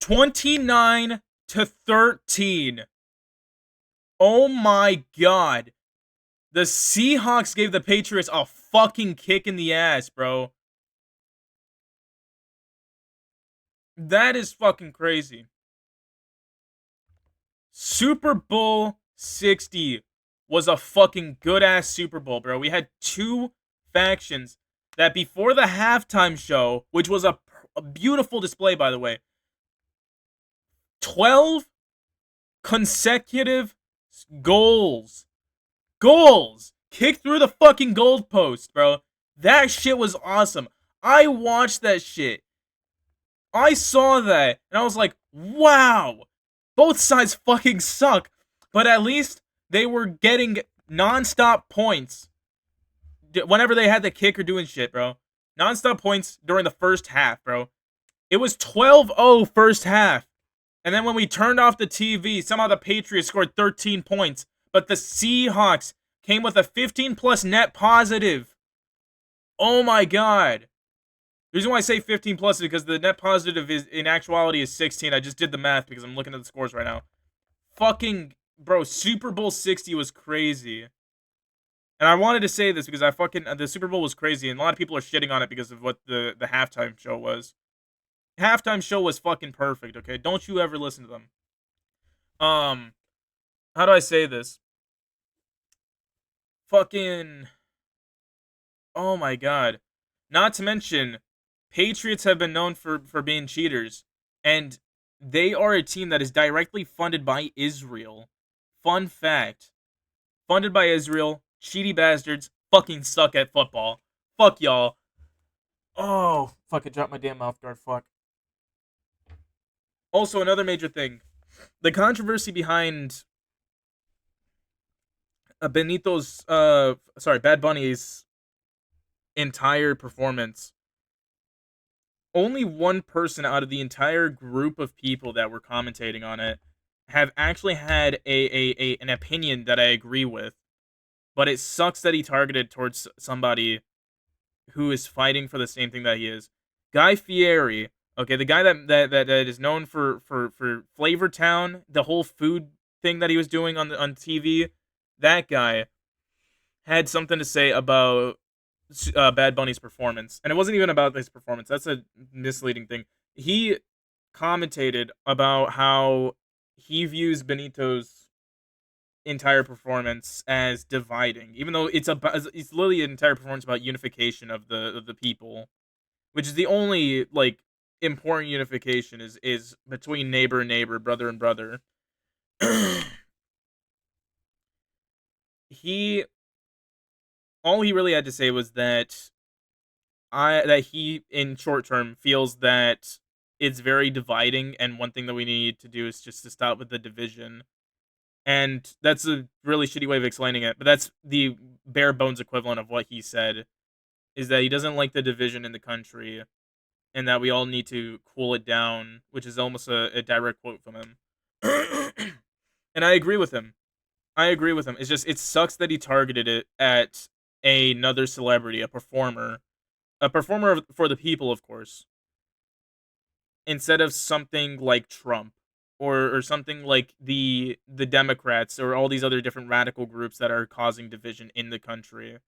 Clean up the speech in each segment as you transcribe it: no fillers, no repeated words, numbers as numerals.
29-13. Oh my god. The Seahawks gave the Patriots a fucking kick in the ass, bro. That is fucking crazy. Super Bowl 60 was a fucking good ass Super Bowl, bro. We had two factions that before the halftime show, which was a beautiful display, by the way, 12 consecutive goals. Goals! Kicked through the fucking goalpost, bro. That shit was awesome. I watched that shit. I saw that, and I was like, wow. Both sides fucking suck, but at least they were getting non-stop points whenever they had the kicker doing shit, bro. Non-stop points during the first half, bro. It was 12-0 first half. And then when we turned off the TV, somehow the Patriots scored 13 points. But the Seahawks came with a 15 plus net positive. Oh my god. The reason why I say 15 plus is because the net positive is in actuality is 16. I just did the math because I'm looking at the scores right now. Fucking bro, Super Bowl 60 was crazy. And I wanted to say this because the Super Bowl was crazy and a lot of people are shitting on it because of what the halftime show was. Halftime show was fucking perfect, okay? Don't you ever listen to them. Um how do I say this? Fucking oh my god. Not to mention Patriots have been known for being cheaters, and they are a team that is directly funded by Israel. Fun fact. Funded by Israel, cheaty bastards, fucking suck at football. Fuck y'all. Oh, fuck, I dropped my damn mouth guard, fuck. Also, another major thing. The controversy behind Bad Bunny's entire performance. Only one person out of the entire group of people that were commentating on it have actually had an opinion that I agree with. But it sucks that he targeted towards somebody who is fighting for the same thing that he is. Guy Fieri, okay, the guy that is known for Flavor Town, the whole food thing that he was doing on TV, that guy had something to say about Bad Bunny's performance, and it wasn't even about his performance. That's a misleading thing. He commentated about how he views Benito's entire performance as dividing, even though it's literally an entire performance about unification of the people, which is the only like important unification is between neighbor and neighbor, brother and brother. he All he really had to say was that he in short term feels that it's very dividing, and one thing that we need to do is just to stop with the division. And that's a really shitty way of explaining it, but that's the bare bones equivalent of what he said, is that he doesn't like the division in the country and that we all need to cool it down, which is almost a direct quote from him. And I agree with him. I agree with him. It's just it sucks that he targeted it at another celebrity, a performer for the people, of course, instead of something like Trump or something like the Democrats or all these other different radical groups that are causing division in the country.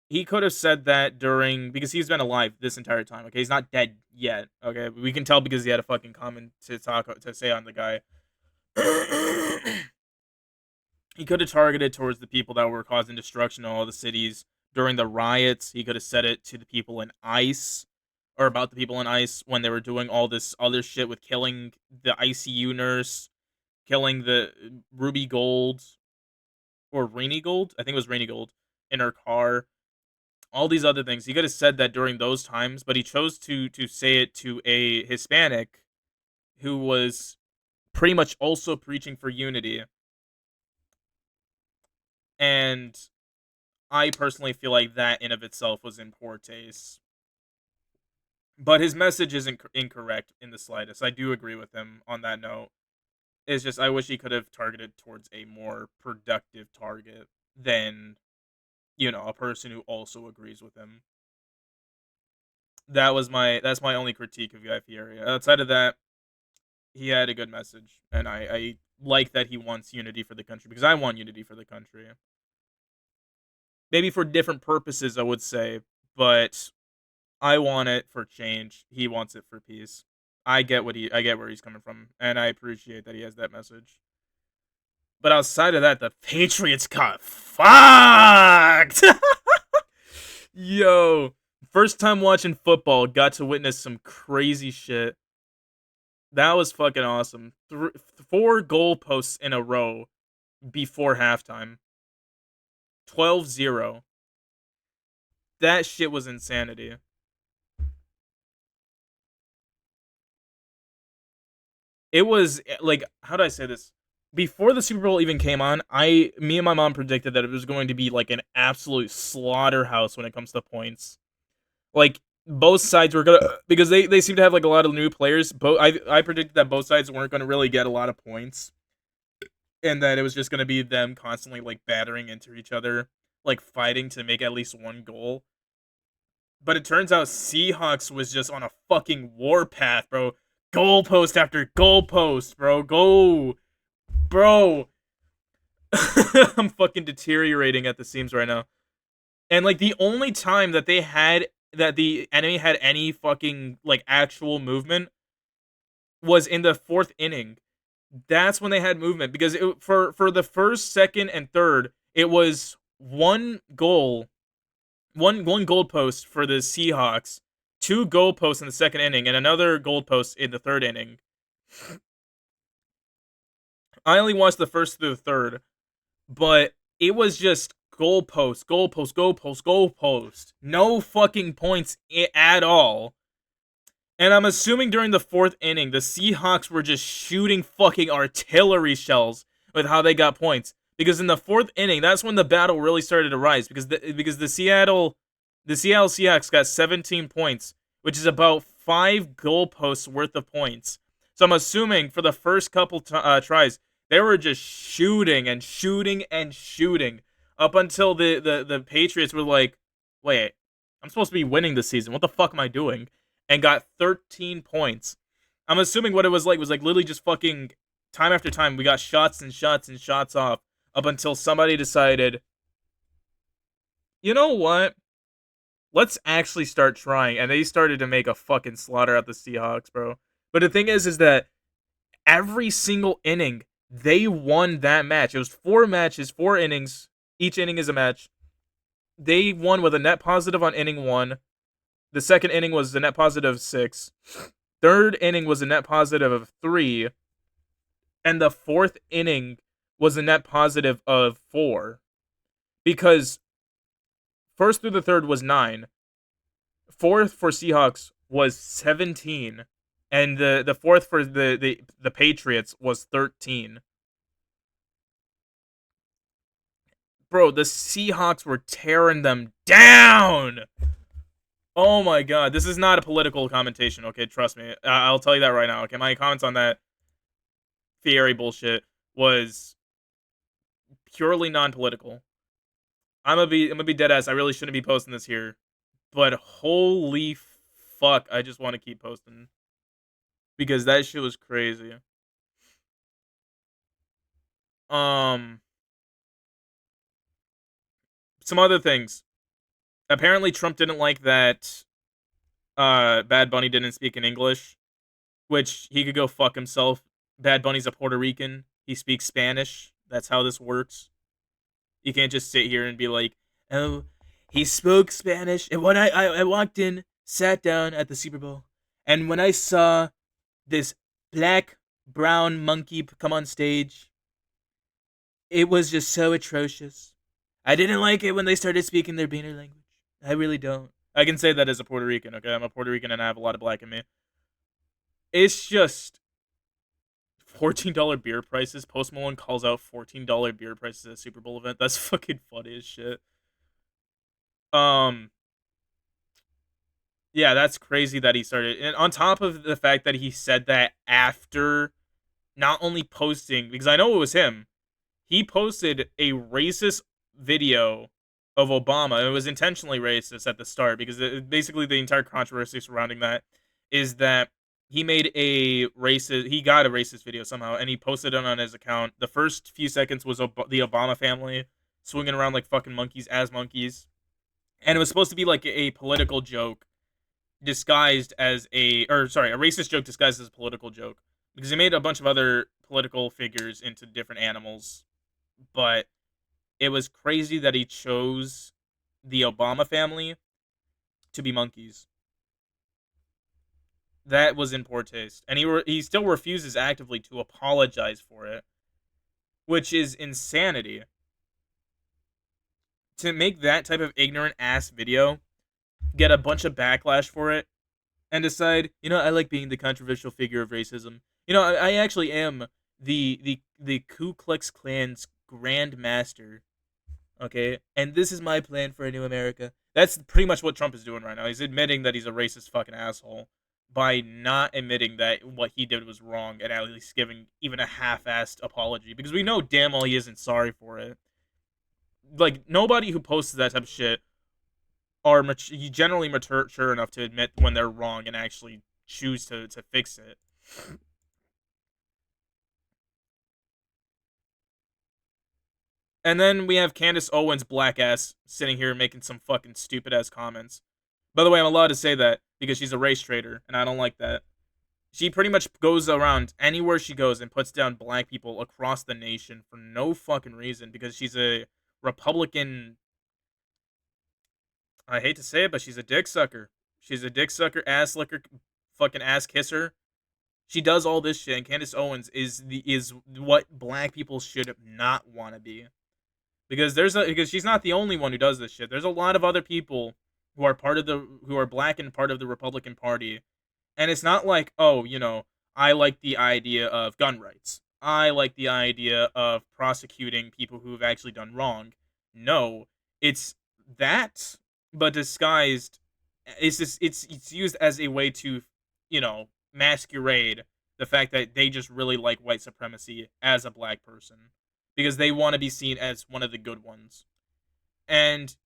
He could have said that during because he's been alive this entire time. Okay, he's not dead yet. Okay, we can tell because he had a fucking comment to say on the guy. He could have targeted towards the people that were causing destruction in all the cities during the riots. He could have said it to the people in ICE or about the people in ICE when they were doing all this other shit with killing the ICU nurse, killing the Ruby Gold or Rainy Gold. I think it was Rainy Gold in her car. All these other things. He could have said that during those times, but he chose to say it to a Hispanic who was pretty much also preaching for unity. And I personally feel like that in of itself was in poor taste. But his message isn't incorrect in the slightest. I do agree with him on that note. It's just I wish he could have targeted towards a more productive target than, a person who also agrees with him. That's my only critique of Guy Fieri. Outside of that, he had a good message, and I like that he wants unity for the country because I want unity for the country. Maybe for different purposes, I would say, but I want it for change. He wants it for peace. I get where he's coming from, and I appreciate that he has that message. But outside of that, the Patriots got fucked. Yo, first time watching football, got to witness some crazy shit. That was fucking awesome. 4 goalposts in a row before halftime. 12-0. That shit was insanity. It was like, how do I say this? Before the Super Bowl even came on, me and my mom predicted that it was going to be like an absolute slaughterhouse when it comes to points. Like both sides were gonna, because they seem to have like a lot of new players. I predicted that both sides weren't gonna really get a lot of points, and that it was just gonna be them constantly like battering into each other, like fighting to make at least one goal. But it turns out Seahawks was just on a fucking warpath, bro. Goalpost after goalpost, bro. Go, bro. I'm fucking deteriorating at the seams right now. And like the only time that the enemy had any fucking like actual movement was in the 4th inning. That's when they had movement because for the first, second, and third, it was one goalpost for the Seahawks, 2 goalposts in the 2nd inning, and another goalpost in the 3rd inning. I only watched the first through the 3rd, but it was just goalpost, goalpost, goalpost, goalpost. No fucking points at all. And I'm assuming during the 4th inning, the Seahawks were just shooting fucking artillery shells with how they got points. Because in the 4th inning, that's when the battle really started to rise. Because the Seattle Seahawks got 17 points, which is about 5 goalposts worth of points. So I'm assuming for the first couple tries, they were just shooting and shooting and shooting up until the Patriots were like, wait, I'm supposed to be winning this season. What the fuck am I doing? And got 13 points. I'm assuming what it was like literally just fucking time after time. We got shots and shots and shots off up until somebody decided, you know what? Let's actually start trying. And they started to make a fucking slaughter at the Seahawks, bro. But the thing is that every single inning, they won that match. It was 4 matches, 4 innings. Each inning is a match. They won with a net positive on inning 1. The 2nd inning was a net positive of 6. 3rd inning was a net positive of 3. And the 4th inning was a net positive of 4. Because 1st through the 3rd was 9. 4th for Seahawks was 17. And the 4th for the Patriots was 13. Bro, the Seahawks were tearing them down. Oh my god, this is not a political commentation, okay? Trust me. I'll tell you that right now, okay? My comments on that Fieri bullshit was purely non-political. I'm gonna be dead ass. I really shouldn't be posting this here, but holy fuck, I just want to keep posting because that shit was crazy. Some other things. Apparently, Trump didn't like that Bad Bunny didn't speak in English, which he could go fuck himself. Bad Bunny's a Puerto Rican. He speaks Spanish. That's how this works. You can't just sit here and be like, oh, he spoke Spanish. And when I walked in, sat down at the Super Bowl, and when I saw this black, brown monkey come on stage, it was just so atrocious. I didn't like it when they started speaking their Beaner language. I really don't. I can say that as a Puerto Rican, okay? I'm a Puerto Rican and I have a lot of black in me. It's just $14 beer prices. Post Malone calls out $14 beer prices at a Super Bowl event. That's fucking funny as shit. Yeah, that's crazy that he started. And on top of the fact that he said that after not only posting, because I know it was him, he posted a racist video of Obama. It was intentionally racist at the start because basically the entire controversy surrounding that is that he made a racist. He got a racist video somehow, and he posted it on his account. The first few seconds was the Obama family swinging around like fucking monkeys as monkeys, and it was supposed to be like a political joke disguised as a racist joke disguised as a political joke because he made a bunch of other political figures into different animals, but it was crazy that he chose the Obama family to be monkeys. That was in poor taste, and he still refuses actively to apologize for it, which is insanity. To make that type of ignorant ass video, get a bunch of backlash for it, and decide, I like being the controversial figure of racism. I actually am the Ku Klux Klan's Grand Master. Okay, and this is my plan for a new America. That's pretty much what Trump is doing right now. He's admitting that he's a racist fucking asshole by not admitting that what he did was wrong and at least giving even a half-assed apology because we know damn well he isn't sorry for it. Like, nobody who posts that type of shit are generally mature enough to admit when they're wrong and actually choose to fix it. And then we have Candace Owens' black ass sitting here making some fucking stupid ass comments. By the way, I'm allowed to say that because she's a race traitor, and I don't like that. She pretty much goes around anywhere she goes and puts down black people across the nation for no fucking reason because she's a Republican. I hate to say it, but she's a dick sucker. She's a dick sucker, ass licker, fucking ass kisser. She does all this shit, and Candace Owens is what black people should not want to be. Because she's not the only one who does this shit. There's a lot of other people who are black and part of the Republican Party, and it's not like, oh, I like the idea of gun rights. I like the idea of prosecuting people who have actually done wrong. No, it's that, but disguised. It's used as a way to, masquerade the fact that they just really like white supremacy as a black person because they want to be seen as one of the good ones. And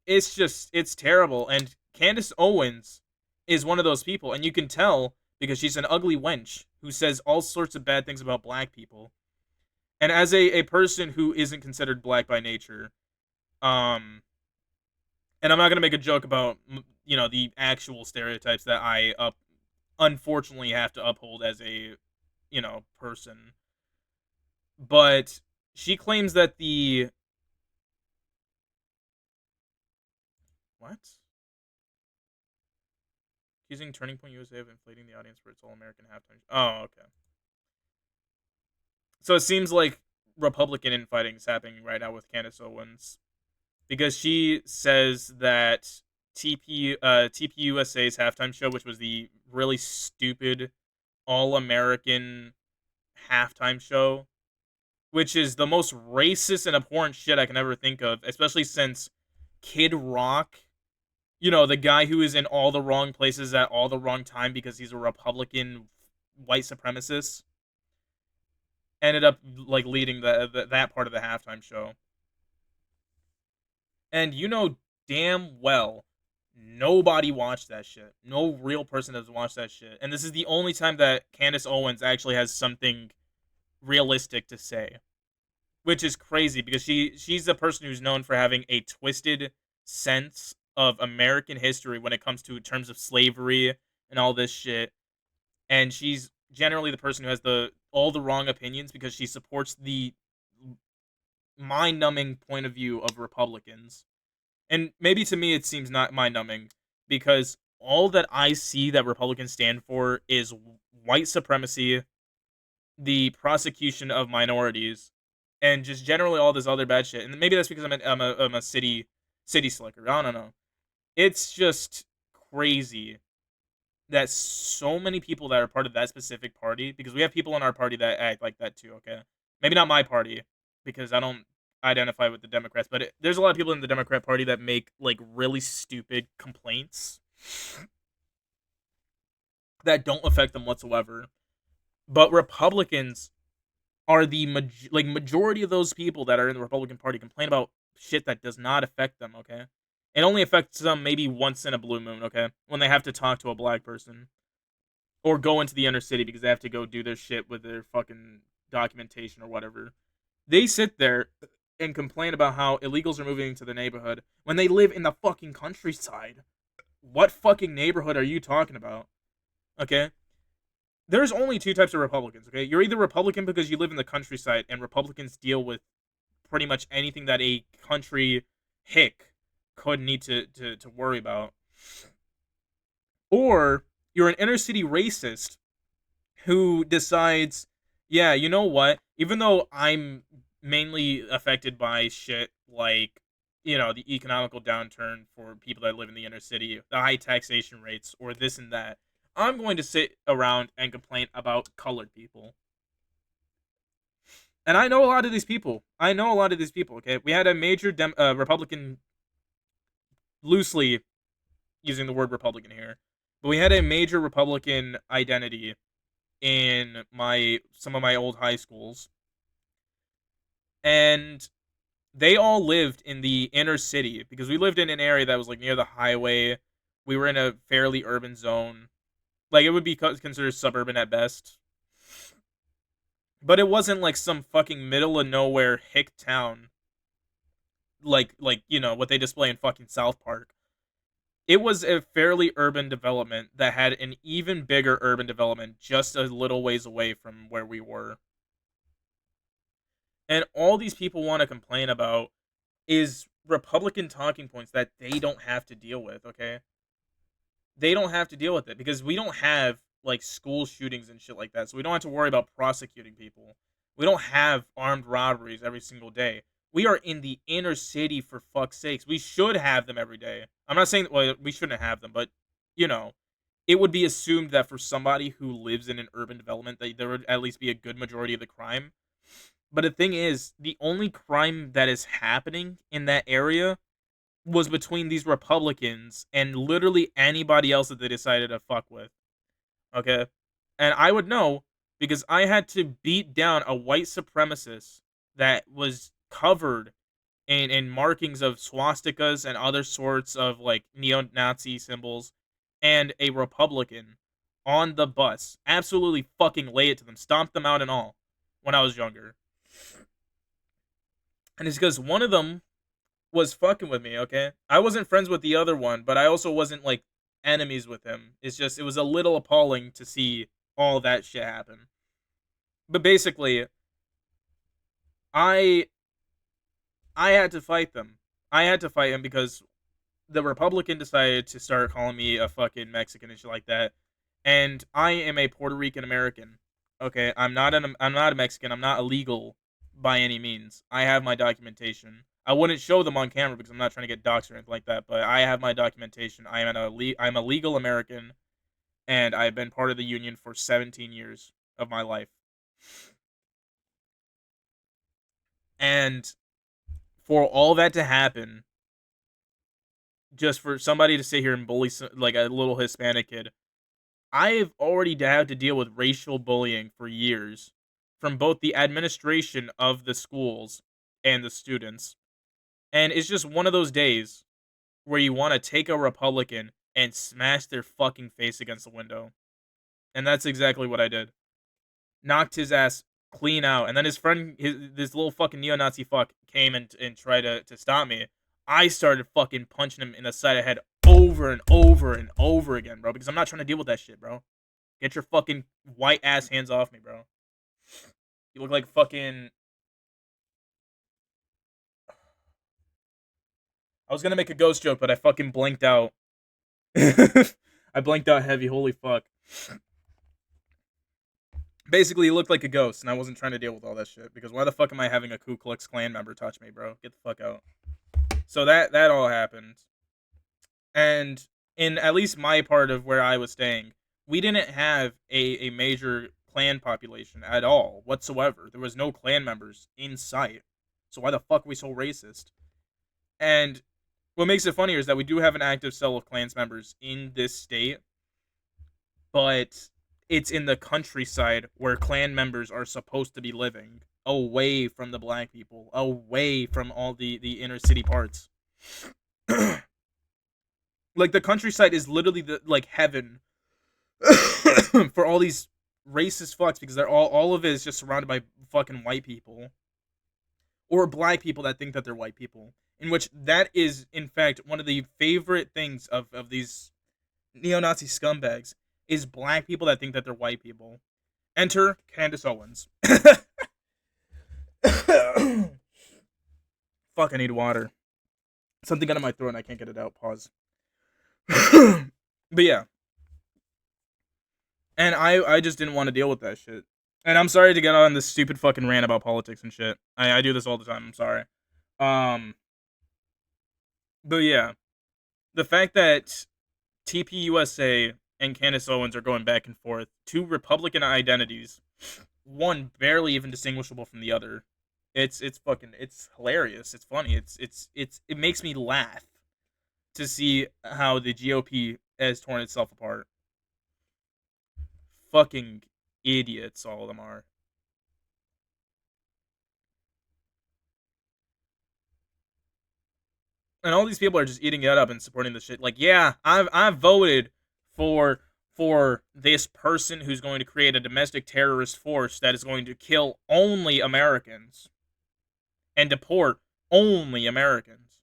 it's terrible. And Candace Owens is one of those people, and you can tell because she's an ugly wench who says all sorts of bad things about black people. And as a person who isn't considered black by nature, and I'm not gonna make a joke about the actual stereotypes that I unfortunately have to uphold as a person, but she claims that the what? Accusing Turning Point USA of inflating the audience for its All-American halftime. Oh, okay. So it seems like Republican infighting is happening right now with Candace Owens because she says that TPUSA's halftime show, which was the really stupid All-American halftime show, which is the most racist and abhorrent shit I can ever think of, especially since Kid Rock, the guy who is in all the wrong places at all the wrong time because he's a Republican white supremacist, ended up like leading that part of the halftime show. And damn well nobody watched that shit. No real person has watched that shit. And this is the only time that Candace Owens actually has something realistic to say, which is crazy because she's a person who's known for having a twisted sense of American history when it comes to terms of slavery and all this shit. And she's generally the person who has all the wrong opinions because she supports the mind-numbing point of view of Republicans. And maybe to me it seems not mind-numbing because all that I see that Republicans stand for is white supremacy, the prosecution of minorities, and just generally all this other bad shit. And maybe that's because I'm a city slicker. I don't know. It's just crazy that so many people that are part of that specific party, because we have people in our party that act like that too, okay? Maybe not my party, because I don't identify with the Democrats, but there's a lot of people in the Democrat Party that make, like, really stupid complaints that don't affect them whatsoever. But Republicans are the majority of those people that are in the Republican Party complain about shit that does not affect them, okay? It only affects them maybe once in a blue moon, okay? When they have to talk to a black person or go into the inner city because they have to go do their shit with their fucking documentation or whatever. They sit there and complain about how illegals are moving into the neighborhood when they live in the fucking countryside. What fucking neighborhood are you talking about? Okay? There's only two types of Republicans, okay? You're either Republican because you live in the countryside and Republicans deal with pretty much anything that a country hick could need to worry about. Or you're an inner city racist who decides, yeah, you know what? Even though I'm mainly affected by shit like, the economical downturn for people that live in the inner city, the high taxation rates, or this and that, I'm going to sit around and complain about colored people. And I know a lot of these people. Okay? We had a major Republican, loosely using the word Republican here, but we had a major Republican identity in some of my old high schools, and they all lived in the inner city because we lived in an area that was like near the highway. We were in a fairly urban zone, like it would be considered suburban at best, but it wasn't like some fucking middle of nowhere hick town, like what they display in fucking South Park. It was a fairly urban development that had an even bigger urban development just a little ways away from where we were. And all these people want to complain about is Republican talking points that they don't have to deal with, okay? They don't have to deal with it because we don't have like school shootings and shit like that. So we don't have to worry about prosecuting people. We don't have armed robberies every single day. We are in the inner city, for fuck's sakes. We should have them every day. I'm not saying, well, we shouldn't have them, but you know, it would be assumed that for somebody who lives in an urban development that there would at least be a good majority of the crime. But the thing is, the only crime that is happening in that area was between these Republicans and literally anybody else that they decided to fuck with. Okay? And I would know because I had to beat down a white supremacist that was covered in markings of swastikas and other sorts of like neo-Nazi symbols and a Republican on the bus. Absolutely fucking lay it to them. Stomp them out and all when I was younger. And it's because one of them was fucking with me, okay? I wasn't friends with the other one, but I also wasn't like enemies with him. It's just it was a little appalling to see all that shit happen. But basically, I I had to fight them. I had to fight him because the Republican decided to start calling me a fucking Mexican and shit like that. And I am a Puerto Rican American. Okay, I'm not a Mexican. I'm not illegal by any means. I have my documentation. I wouldn't show them on camera because I'm not trying to get doxxed or anything like that. But I have my documentation. I'm a legal American, and I've been part of the union for 17 years of my life. And for all that to happen, just for somebody to sit here and bully like a little Hispanic kid, I've already had to deal with racial bullying for years from both the administration of the schools and the students. And it's just one of those days where you want to take a Republican and smash their fucking face against the window. And that's exactly what I did. Knocked his ass clean out. And then his friend, this little fucking neo-Nazi fuck, came and tried to stop me. I started fucking punching him in the side of the head over and over and over again, bro. Because I'm not trying to deal with that shit, bro. Get your fucking white ass hands off me, bro. You look like fucking... I was gonna make a ghost joke, but I fucking blanked out. I blanked out heavy, holy fuck. Basically, he looked like a ghost, and I wasn't trying to deal with all that shit. Because why the fuck am I having a Ku Klux Klan member touch me, bro? Get the fuck out. So that all happened. And in at least my part of where I was staying, we didn't have a major clan population at all, whatsoever. There was no clan members in sight. So why the fuck are we so racist? And what makes it funnier is that we do have an active cell of clans members in this state, but it's in the countryside where clan members are supposed to be living, away from the black people, away from all the inner city parts. Like the countryside is literally the like heaven for all these racist fucks because they're all of it is just surrounded by fucking white people or black people that think that they're white people. In which that is in fact one of the favorite things of these neo-Nazi scumbags is black people that think that they're white people. Enter Candace Owens. Fuck, I need water. Something got in my throat and I can't get it out. Pause. But yeah. And I just didn't want to deal with that shit. And I'm sorry to get on this stupid fucking rant about politics and shit. I do this all the time. I'm sorry. But yeah. The fact that TPUSA and Candace Owens are going back and forth, two Republican identities, one barely even distinguishable from the other. It's hilarious. It's funny. It makes me laugh to see how the GOP has torn itself apart. Fucking idiots, all of them are. And all these people are just eating it up and supporting the shit. Like, yeah, I've voted for this person who's going to create a domestic terrorist force that is going to kill only Americans and deport only Americans.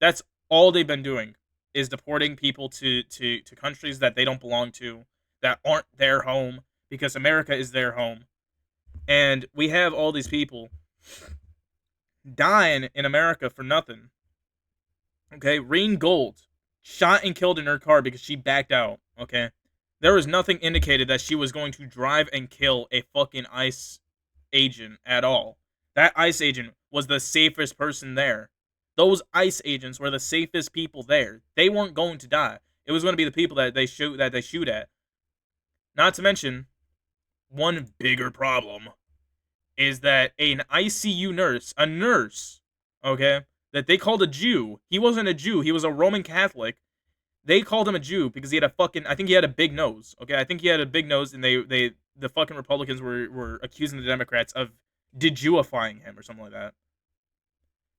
That's all they've been doing is deporting people to countries that they don't belong to, that aren't their home, because America is their home. And we have all these people dying in America for nothing. Okay, Reen Gold shot and killed in her car because she backed out. Okay, there was nothing indicated that she was going to drive and kill a fucking ICE agent at all. That ICE agent was the safest person there. Those ICE agents were the safest people there. They weren't going to die. It was going to be the people that they shoot at. Not to mention, one bigger problem is that an ICU nurse, a nurse, okay, that they called a Jew. He wasn't a Jew. He was a Roman Catholic. They called him a Jew because he had I think he had a big nose. Okay, I think he had a big nose, and the fucking Republicans were accusing the Democrats of de-Jewifying him or something like that.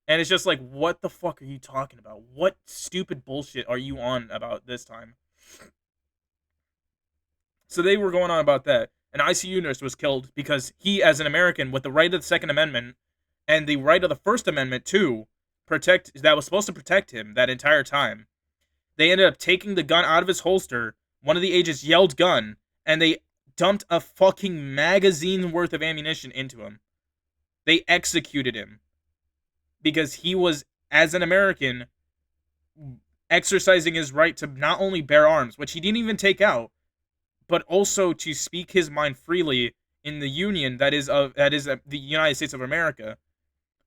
And it's just like, what the fuck are you talking about? What stupid bullshit are you on about this time? So they were going on about that. An ICU nurse was killed because he, as an American, with the right of the Second Amendment and the right of the First Amendment too, that was supposed to protect him that entire time. They ended up taking the gun out of his holster. One of the agents yelled gun, and they dumped a fucking magazine worth of ammunition into him. They executed him because he was, as an American, exercising his right to not only bear arms, which he didn't even take out, but also to speak his mind freely in the union that is the United States of America.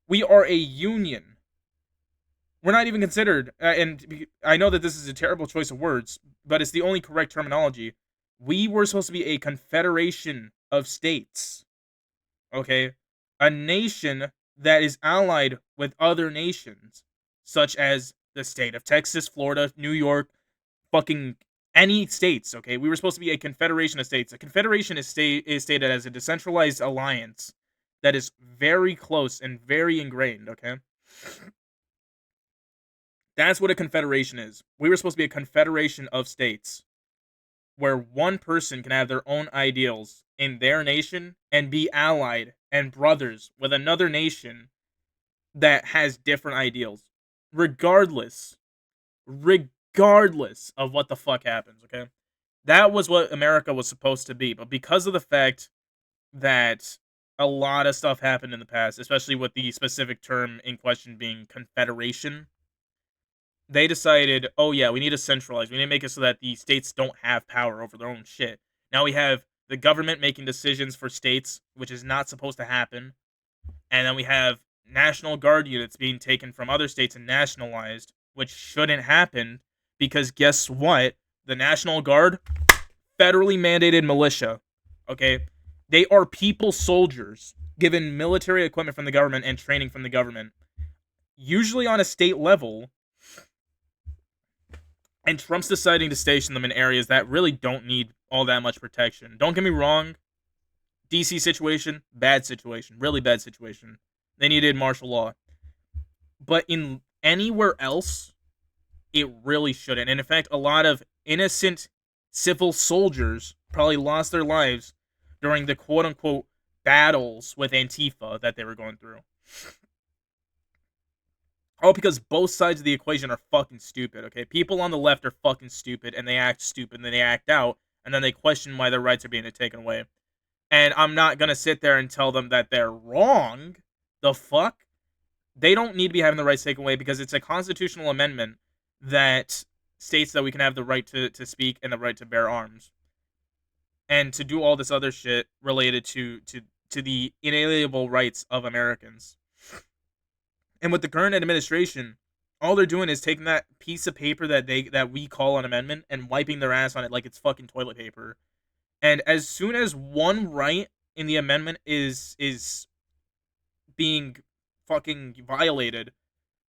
We are a union. We're not even considered, and I know that this is a terrible choice of words, but it's the only correct terminology. We were supposed to be a confederation of states. Okay? A nation that is allied with other nations, such as the state of Texas, Florida, New York, fucking any states, okay? We were supposed to be a confederation of states. A confederation is stated as a decentralized alliance that is very close and very ingrained, okay? That's what a confederation is. We were supposed to be a confederation of states where one person can have their own ideals in their nation and be allied and brothers with another nation that has different ideals. Regardless of what the fuck happens, okay? That was what America was supposed to be. But because of the fact that a lot of stuff happened in the past, especially with the specific term in question being confederation, they decided, oh yeah, we need to centralize. We need to make it so that the states don't have power over their own shit. Now we have the government making decisions for states, which is not supposed to happen. And then we have National Guard units being taken from other states and nationalized, which shouldn't happen because guess what? The National Guard, federally mandated militia. Okay? They are people soldiers given military equipment from the government and training from the government, usually on a state level. And Trump's deciding to station them in areas that really don't need all that much protection. Don't get me wrong. DC situation, bad situation, really bad situation. They needed martial law. But in anywhere else, it really shouldn't. And in fact, a lot of innocent civil soldiers probably lost their lives during the quote unquote battles with Antifa that they were going through. All because both sides of the equation are fucking stupid, okay? People on the left are fucking stupid and they act stupid and then they act out and then they question why their rights are being taken away. And I'm not gonna sit there and tell them that they're wrong. The fuck? They don't need to be having the rights taken away because it's a constitutional amendment that states that we can have the right to speak and the right to bear arms. And to do all this other shit related to the inalienable rights of Americans. And with the current administration, all they're doing is taking that piece of paper that we call an amendment and wiping their ass on it like it's fucking toilet paper. And as soon as one right in the amendment is being fucking violated,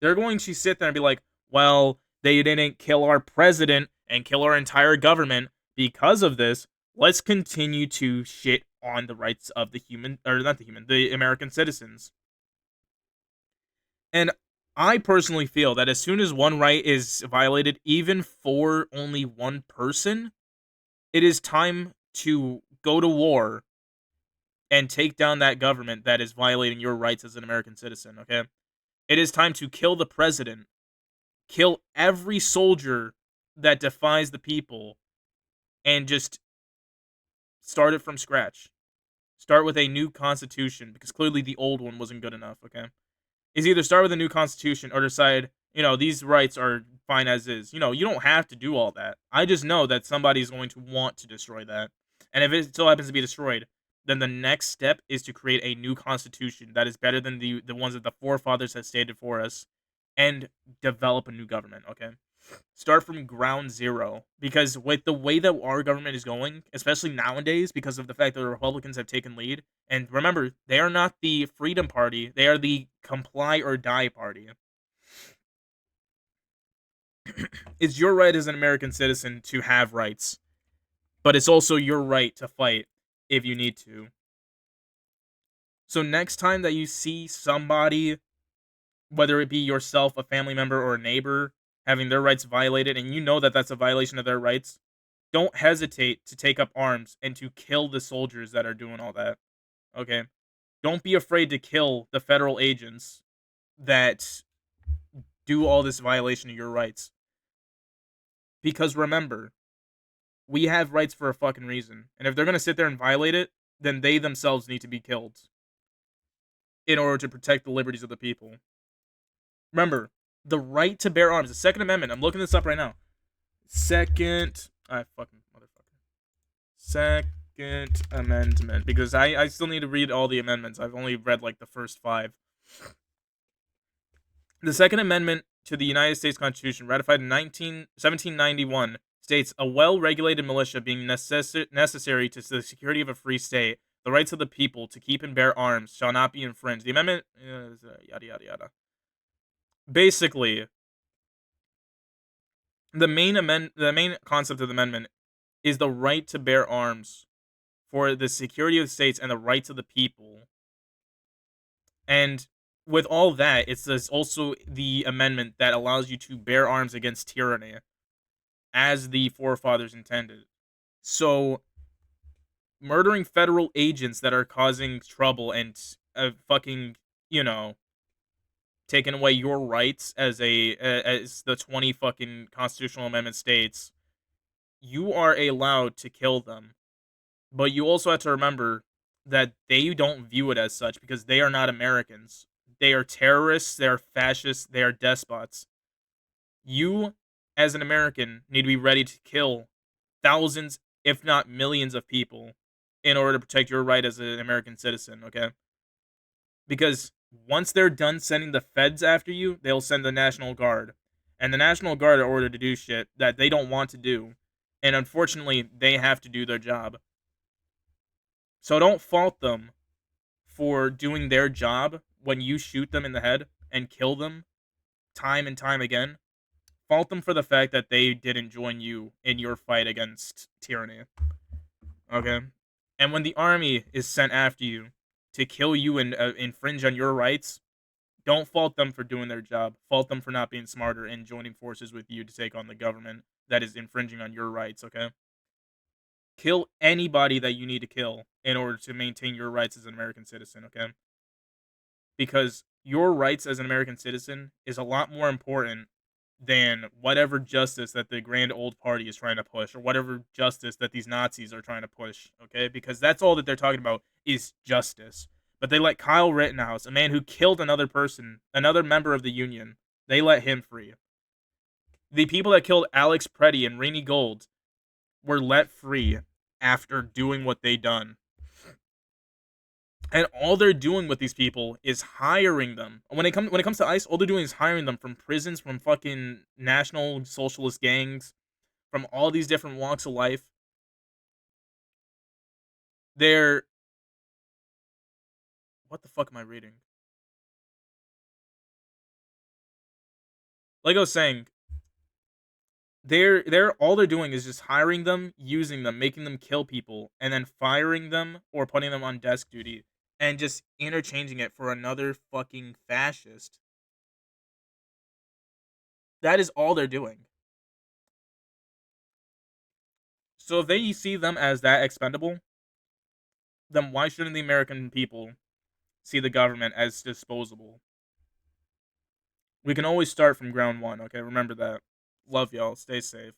they're going to sit there and be like, well, they didn't kill our president and kill our entire government because of this. Let's continue to shit on the rights of the the American citizens. And I personally feel that as soon as one right is violated, even for only one person, it is time to go to war and take down that government that is violating your rights as an American citizen, okay? It is time to kill the president, kill every soldier that defies the people, and just start it from scratch. Start with a new constitution, because clearly the old one wasn't good enough, okay? Is either start with a new constitution or decide, these rights are fine as is. You don't have to do all that. I just know that somebody's going to want to destroy that. And if it still happens to be destroyed, then the next step is to create a new constitution that is better than the ones that the forefathers have stated for us and develop a new government, okay? Start from ground zero, because with the way that our government is going, especially nowadays, because of the fact that the Republicans have taken lead, and remember, they are not the Freedom Party, they are the comply or die party. It's your right as an American citizen to have rights, but it's also your right to fight if you need to. So next time that you see somebody, whether it be yourself, a family member, or a neighbor, having their rights violated, and you know that that's a violation of their rights, don't hesitate to take up arms and to kill the soldiers that are doing all that. Okay? Don't be afraid to kill the federal agents that do all this violation of your rights. Because remember, we have rights for a fucking reason. And if they're going to sit there and violate it, then they themselves need to be killed in order to protect the liberties of the people. Remember, the right to bear arms, the Second Amendment. I'm looking this up right now. Second Amendment, because I still need to read all the amendments. I've only read like the first 5. The Second Amendment to the United States Constitution, ratified in 1791, states a well-regulated militia being necessary to the security of a free state, the rights of the people to keep and bear arms shall not be infringed. The amendment, yada yada yada. Basically, the main concept of the amendment is the right to bear arms for the security of the states and the rights of the people. And with all that, it's also the amendment that allows you to bear arms against tyranny, as the forefathers intended. So, murdering federal agents that are causing trouble and fucking, taking away your rights as the 20 fucking constitutional amendment states, you are allowed to kill them. But you also have to remember that they don't view it as such, because they are not Americans. They are terrorists, they are fascists, they are despots. You, as an American, need to be ready to kill thousands, if not millions of people in order to protect your right as an American citizen, okay? Because once they're done sending the feds after you, they'll send the National Guard. And the National Guard are ordered to do shit that they don't want to do. And unfortunately, they have to do their job. So don't fault them for doing their job when you shoot them in the head and kill them time and time again. Fault them for the fact that they didn't join you in your fight against tyranny. Okay? And when the army is sent after you to kill you and infringe on your rights, don't fault them for doing their job. Fault them for not being smarter and joining forces with you to take on the government that is infringing on your rights, okay? Kill anybody that you need to kill in order to maintain your rights as an American citizen, okay? Because your rights as an American citizen is a lot more important than whatever justice that the grand old party is trying to push or whatever justice that these Nazis are trying to push, okay? Because that's all that they're talking about is justice. But they let Kyle Rittenhouse, a man who killed another person, another member of the union, they let him free. The people that killed Alex Preddy and Rainey Gold were let free after doing what they done. And all they're doing with these people is hiring them. When it comes to ICE, all they're doing is hiring them from prisons, from fucking national socialist gangs, from all these different walks of life. They're what the fuck am I reading? Like I was saying, they're all they're doing is just hiring them, using them, making them kill people, and then firing them or putting them on desk duty and just interchanging it for another fucking fascist. That is all they're doing. So if they see them as that expendable, then why shouldn't the American people see the government as disposable? We can always start from ground one, okay? Remember that. Love y'all. Stay safe.